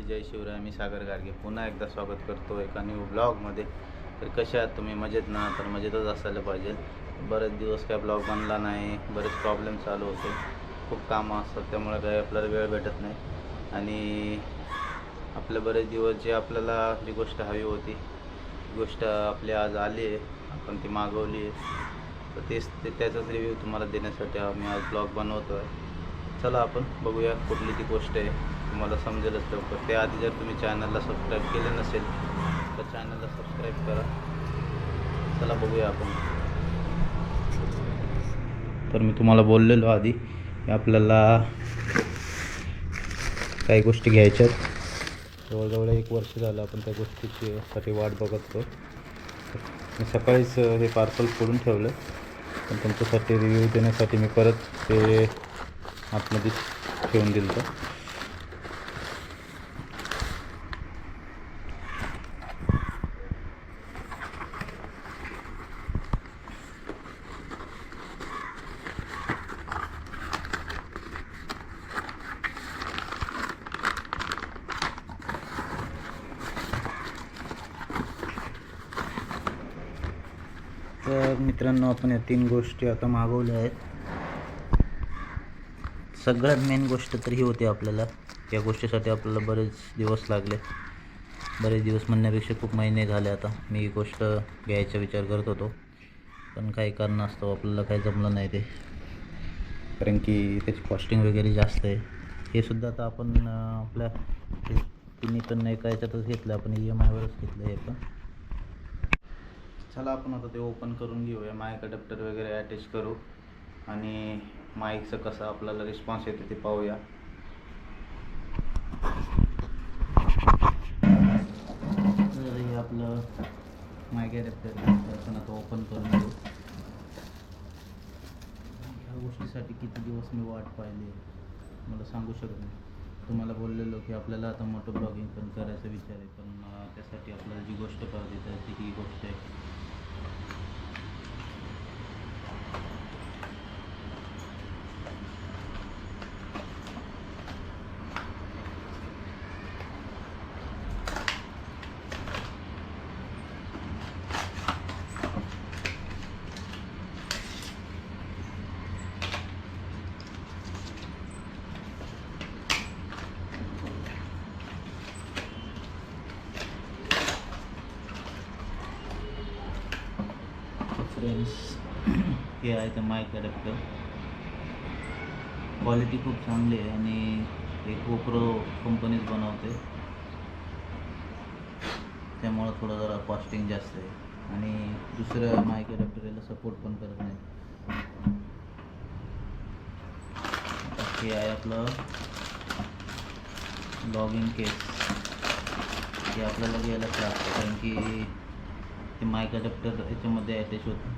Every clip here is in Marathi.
जय शिवराय. मी सागर गाडगे पुन्हा एकदा स्वागत करतो एका न्यू ब्लॉगमध्ये. तर कसे आहात तुम्ही? मजेत ना? तर मजेतच असायला पाहिजे. बरेच दिवस काय ब्लॉग बनला नाही, बरेच प्रॉब्लेम चालू होते, खूप कामं असतात, त्यामुळे काही आपल्याला वेळ भेटत नाही. आणि आपले बरेच दिवस जे आपल्याला जी गोष्ट हवी होती गोष्ट आपली आज आली आहे, आपण ती मागवली आहे. तर त्याचाच रिव्ह्यू तुम्हाला देण्यासाठी मी आज ब्लॉग बनवतो आहे. चला आपण बघूया कुठली ती गोष्ट आहे, तुम्हाला समजेलच लवकर. त्याआधी जर तुम्ही चॅनलला सबस्क्राईब केले नसेल तर चॅनलला सबस्क्राईब करा. चला बघूया आपण. तर मी तुम्हाला बोललेलो आधी की आपल्याला काही गोष्टी घ्यायच्यात. जवळजवळ 1 वर्ष झालं आपण त्या गोष्टीसाठी वाट बघतो. मी सकाळीच हे पार्सल खोलून ठेवलं, पण तुमच्यासाठी रिव्ह्यू देण्यासाठी मी परत ते आतमध्ये ठेवून दिलं. तर मित्रांनो, आपण या 3 गोष्टी आता मागवल्या आहेत. सगळ्यात मेन गोष्ट तर ही होती, आपल्याला या गोष्टीसाठी आपल्याला बरेच दिवस लागले. बरेच दिवस म्हणण्यापेक्षा खूप महिने झाले आता मी ही गोष्ट घ्यायचा विचार करत होतो, पण काही कारणास्तव आपल्याला काही जमलं नाही ते, कारण की त्याची कॉस्टिंग वगैरे जास्त आहे. हे सुद्धा आता आपण आपल्या तिन्ही पण एका याच्यातच घेतलं, आपण EMI वरच घेतलं हे पण. चला आपण आता ते ओपन करून घेऊया, माईक अडॅप्टर वगैरे अटॅच करू आणि माईकचं कसं आपल्याला रिस्पॉन्स येते ते पाहूया. तर हे आपलं माईक अडॅप्टर आपण आता ओपन करून घेऊ. ह्या गोष्टीसाठी किती दिवस मी वाट पाहिली मला सांगू शकत नाही. तुम्हाला बोललेलो की आपल्याला आता मोटो ब्लॉगिंग पण करायचा विचार आहे, पण त्यासाठी आपल्याला जी गोष्ट पाहिजे तर ती ही गोष्ट आहे. फ्रेंड्स, हे आहे ते माईक अडॅप्टर. क्वालिटी खूप चांगली आहे आणि हे GoPro कंपनीच बनवते, त्यामुळं थोडं जरा कॉस्टिंग जास्त आहे. आणि दुसऱ्या माईक अडॅप्टर याला सपोर्ट पण करत नाही. हे आहे आपलं लॉगिंग केस. हे आपल्याला घ्यायलाच लागतं, कारण की ते माईक अडॅप्टर याच्यामध्ये अटॅच होतं.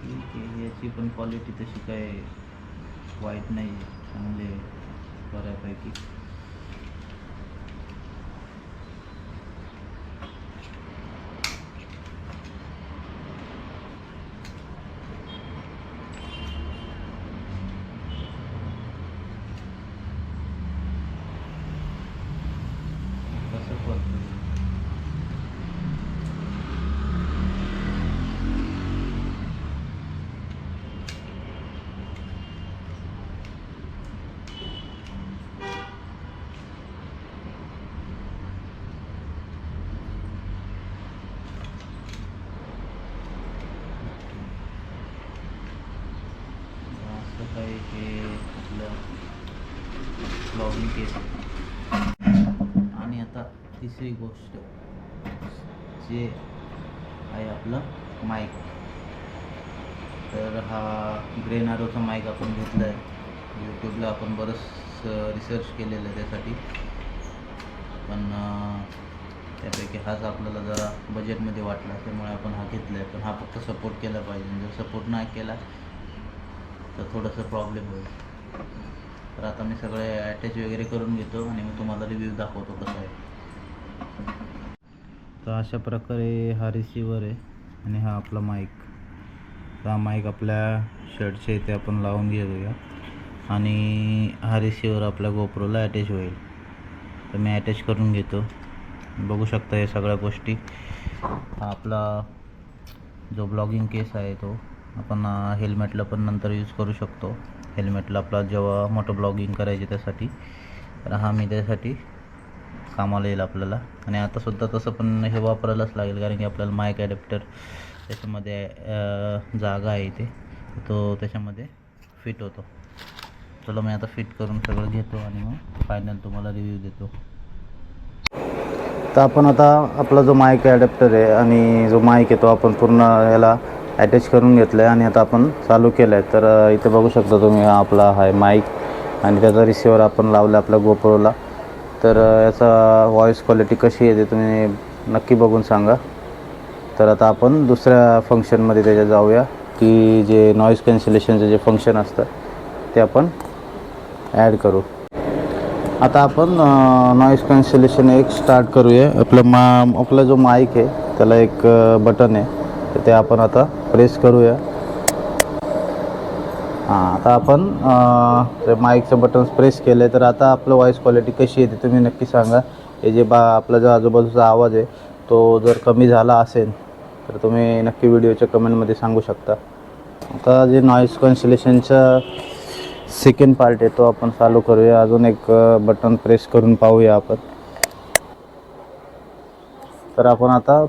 ठीक आहे, याची पण क्वालिटी तशी काय वाईट नाही आहे, चांगली आहे बऱ्यापैकी. कसं पडतं काही. हे आपलं ब्लॉगिंग केस. आणि आता तिसरी गोष्ट जे आहे आपलं माईक. तर हा ग्रेन आरोचा माईक आपण घेतला आहे. यूट्यूबला आपण बरंच रिसर्च केलेलं आहे त्यासाठी, पण त्यापैकी हाच आपल्याला जरा बजेटमध्ये वाटला, त्यामुळे आपण हा घेतला आहे. पण हा फक्त सपोर्ट केला पाहिजे, जर सपोर्ट नाही केला तर थोडंसं प्रॉब्लेम होईल. तर आता मी सगळे अटॅच वगैरे करून घेतो आणि मी तुम्हाला रिव्ह्यू दाखवतो कसं आहे. तर अशा प्रकारे हा रिसिवर आहे आणि हा आपला माईक. हा माईक आपल्या शर्टच्या इथे आपण लावून घेऊया. आणि हा रिसिवर आपल्या गोप्रोला अटॅच होईल. तर मी अटॅच करून घेतो. बघू शकता हे सगळ्या गोष्टी. हा आपला जो ब्लॉगिंग केस आहे तो आपण हेल्मेटला पण नंतर यूज करू शकतो. हेल्मेटला आपला जेव्हा मोठं ब्लॉगिंग करायचे त्यासाठी, तर हा मी त्यासाठी कामाला येईल आपल्याला. आणि आतासुद्धा तसं पण हे वापरायलाच लागेल, कारण की आपल्याला माईक ॲडॅप्टर त्याच्यामध्ये जागा आहे इथे, तो त्याच्यामध्ये फिट होतो. चला मी आता फिट करून सगळं घेतो आणि मग फायनल तुम्हाला रिव्ह्यू देतो. तर आपण आता आपला जो माईक ॲडॅप्टर आहे आणि जो माईक आहे तो आपण पूर्ण याला अटॅच करून घेतलं आहे आणि आता आपण चालू केलं आहे. तर इथे बघू शकता तुम्ही हा आपला आहे माईक आणि त्याचा रिसिवर आपण लावला आपल्या गोप्रोला. तर याचा व्हॉईस क्वालिटी कशी येते तुम्ही नक्की बघून सांगा. तर आता आपण दुसऱ्या फंक्शनमध्ये त्याच्या जाऊया, की जे नॉईज कॅन्सलेशनचे जे फंक्शन असतं ते आपण ॲड करू. आता आपण नॉईज कॅन्सलेशन एक स्टार्ट करूया. आपला जो माईक आहे त्याला एक बटन आहे, तर ते आपण आता प्रेस करूया. आता आपण ते माईकचं बटन प्रेस केलं आहे. तर आता आपलं व्हॉईस क्वालिटी कशी येते तुम्ही नक्की सांगा. हे जे आपला जो आजूबाजूचा आवाज आहे तो जर कमी झाला असेल तर तुम्ही नक्की व्हिडिओच्या कमेंटमध्ये सांगू शकता. आता जे नॉईज कॅन्सलेशनचा सेकंड पार्ट आहे तो आपण चालू करूया. अजून एक बटन प्रेस करून पाहूया आपण. तर आपण आता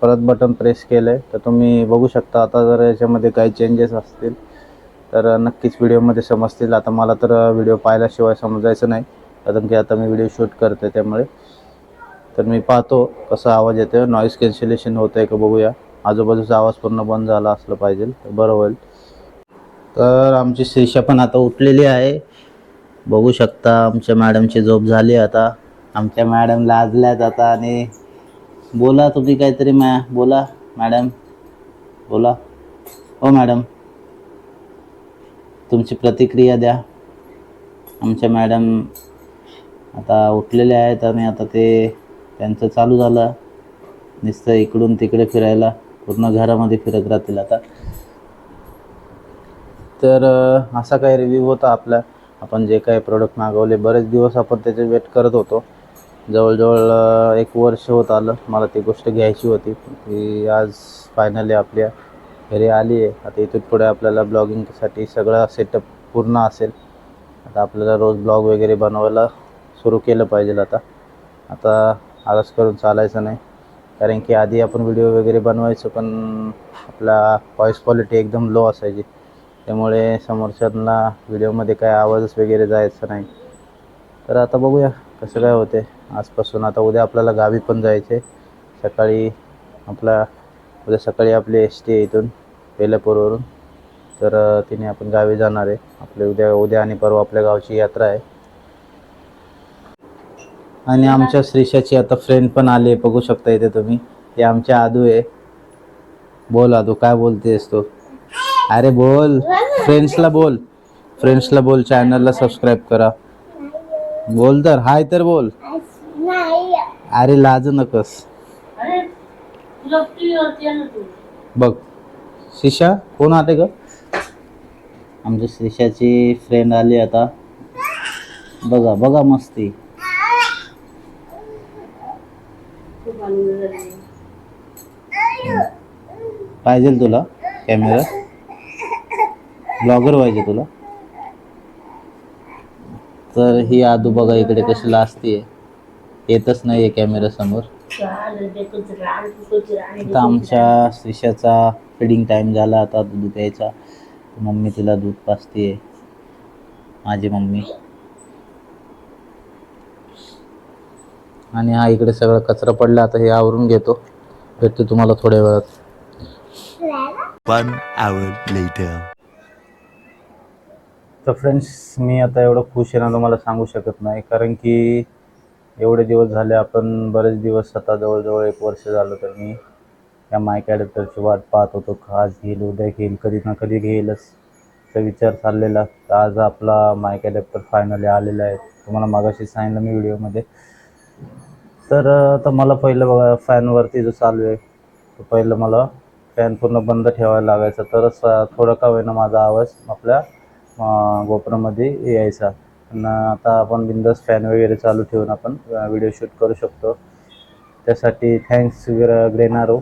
परत बटन प्रेस केलं आहे. तर तुम्ही बघू शकता. आता जर याच्यामध्ये काही चेंजेस असतील तर नक्कीच व्हिडिओमध्ये समजतील. आता मला तर व्हिडिओ पाहिल्याशिवाय समजायचं नाही, कारण की आता मी व्हिडिओ शूट करते त्यामुळे. तर मी पाहतो कसा आवाज येतो, नॉईज कॅन्सलेशन होतं आहे का बघूया. आजूबाजूचा आवाज पूर्ण बंद झाला असलं पाहिजे तर बरं होईल. तर आमची श्रीषा पण आता उठलेली आहे. बघू शकता आमच्या मॅडमची झोप झाली आता. आमच्या मॅडम लाजल्यात आता. आणि बोला तुम्ही काहीतरी बोला मॅडम, बोला. हो मॅडम, तुमची प्रतिक्रिया द्या. आमच्या मॅडम आता उठलेले आहेत आणि आता त्यांचं चालू झालं नुसतं इकडून तिकडे फिरायला. पूर्ण घरामध्ये फिरत राहतील आता. तर असा काही रिव्ह्यू होता आपला. आपण जे काही प्रोडक्ट मागवले बरेच दिवस आपण त्याचे वेट करत होतो. जवळजवळ 1 वर्ष होत आलं मला ती गोष्ट घ्यायची होती. ती आज फायनली आपल्या घरी आली आहे. आता इथून पुढे आपल्याला ब्लॉगिंगसाठी सगळं सेटअप पूर्ण असेल. आता आपल्याला रोज ब्लॉग वगैरे बनवायला सुरू केलं पाहिजे. आता आळस करून चालायचं नाही, कारण की आधी आपण व्हिडिओ वगैरे बनवायचो पण आपला व्हॉईस क्वालिटी एकदम लो असायची. त्यामुळे समोरच्यांना व्हिडिओमध्ये काय आवाजच वगैरे जायचं नाही. तर आता बघूया कसं काय होते आजपासून. आता उद्या आपल्याला गावी पण जायचे. उद्या सकाळी आपली ST आहे इथून बेलापूरवरून. तर तिने आपण गावी जाणार आहे. आपले उद्या आणि परवा आपल्या गावची यात्रा आहे. आणि आमच्या श्रीषाची आता फ्रेंड पण आली आहे, बघू शकता इथे तुम्ही. हे आमच्या आदू आहे. बोल आदू, काय बोलतेस तू? अरे बोल, फ्रेंड्सला बोल, चॅनलला सबस्क्राईब करा. बोल तर, हाय तर बोल. अरे लाजू नकोस. बघ श्रीषा कोण आले ग? आमच्या श्रीषाची फ्रेंड आली आता. बघा मस्ती. पाहिजे तुला कॅमेरा? ब्लॉगर व्हायचे तुला? तर ही आदू बघा इकडे कशी लाजतीये, येतच नाहीये कॅमेरा समोर. आता आमच्या श्रीषाचा फीडिंग टाइम झाला. आता दूध प्यायचा. मम्मी तिला दूध पाजतीये, माझी मम्मी. आणि हा इकडे सगळं कचरा पडला. आता हे आवरून घेतो. भेटतो तुम्हाला थोड्या वेळात. 1 hour later. तर फ्रेंड्स, मी आता एवढं खुश आहे ना तुम्हाला सांगू शकत नाही, कारण की एवढे दिवस झाले आपण बरेच दिवस, आता जवळजवळ 1 वर्ष झालं तर मी या माईक ॲडॅप्टरची वाट पाहत होतो. आज घेईल, उद्या घेईल, कधी ना कधी घेईलच असा विचार चाललेला. तर आज आपला माईक ॲडॅप्टर फायनली आलेला आहे. तुम्हाला मागाशी सांगितलं मी व्हिडिओमध्ये. तर आता मला पहिलं बघा फॅनवरती जो चालू आहे तो पहिलं मला फॅन पूर्ण बंद ठेवायला लागायचा, तरच थोडं का होईना माझा आवाज आपल्या गोप्रोमध्ये यायचा. पण आता आपण बिंदास फॅन वगैरे चालू ठेवून आपण व्हिडिओ शूट करू शकतो. त्यासाठी थँक्स ग्रेनारो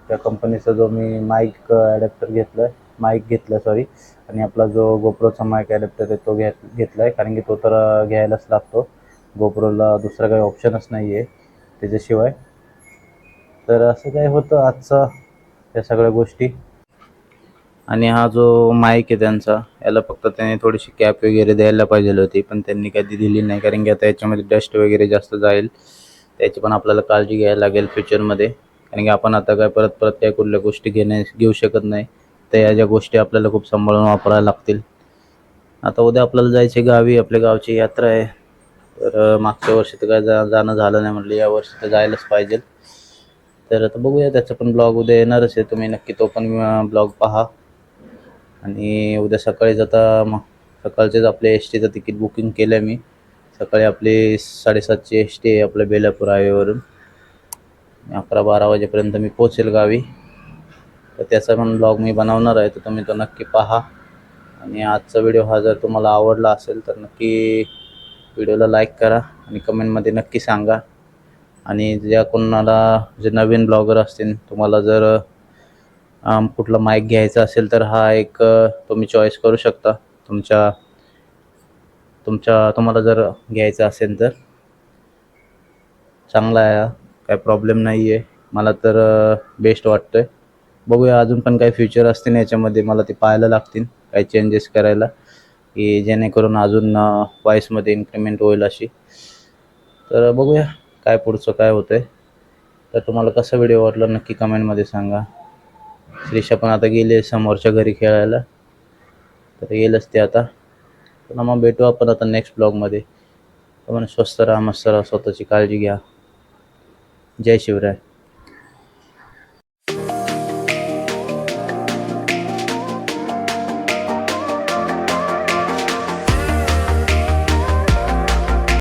त्या कंपनीचा जो मी माईक घेतला सॉरी, आणि आपला जो गोप्रोचा माईक ॲडॅप्टर आहे तो घेतला आहे, कारण की तो तर घ्यायलाच लागतो. गोप्रोला दुसरा काही ऑप्शनच नाही आहे त्याच्याशिवाय. तर असं काय होतं आजचं या सगळ्या गोष्टी. आणि हा जो माईक आहे त्यांचा, याला फक्त त्याने थोडीशी कॅप वगैरे द्यायला पाहिजे होती, पण त्यांनी कधी दिली नाही, कारण की आता याच्यामध्ये डस्ट वगैरे जास्त जाईल. त्याची पण आपल्याला काळजी घ्यायला लागेल फ्युचरमध्ये, कारण की आपण आता काय परत काय कुठल्या गोष्टी घेऊ शकत नाही. तर या ज्या गोष्टी आपल्याला खूप सांभाळून वापरायला लागतील. आता उद्या आपल्याला जायचे गावी, आपल्या गावची यात्रा आहे. तर मागच्या वर्षी तर काय जाणं झालं नाही, म्हटलं या वर्षी तर जायलाच पाहिजे. तर आता बघूया, त्याचा पण ब्लॉग उद्या येणारच आहे. तुम्ही नक्की तो पण ब्लॉग पहा. आणि उद्या सकाळीच सकाळचेच आपल्या एस टीचं तिकीट बुकिंग केलं आहे मी. सकाळी आपली 7:30ची एस टी आहे आपल्या बेलापूर हायवेवरून. 11-12 वाजेपर्यंत मी पोहोचेल गावी. तर त्याचा पण ब्लॉग मी बनवणार आहे, तर तुम्ही तो नक्की पहा. आणि आजचा व्हिडिओ हा जर तुम्हाला आवडला असेल तर नक्की व्हिडिओला लाईक करा आणि कमेंटमध्ये नक्की सांगा. आणि ज्या कोणाला जे नवीन ब्लॉगर असतील, तुम्हाला जर कुठला माईक घ्यायचा असेल तर हा एक तुम्ही चॉईस करू शकता. तुम्हाला जर घ्यायचा असेल तर चांगला आहे, काय प्रॉब्लेम नाही आहे. मला तर बेस्ट वाटतं आहे. बघूया अजून पण काही फ्युचर असतील याच्यामध्ये, मला ते पाहायला लागतील काही चेंजेस करायला, की जेणेकरून अजून वॉईसमध्ये इन्क्रीमेंट होईल अशी. तर बघूया काय पुढचं काय होतं आहे. तर तुम्हाला कसा व्हिडिओ वाटला नक्की कमेंटमध्ये सांगा. श्रीषा पण आता गेली समोरच्या घरी खेळायला, तर येईलच ते आता. तर मग भेटू आपण आता नेक्स्ट ब्लॉगमध्ये. तर स्वस्त राहा, मस्त राहा, स्वतःची काळजी घ्या. जय शिवराय.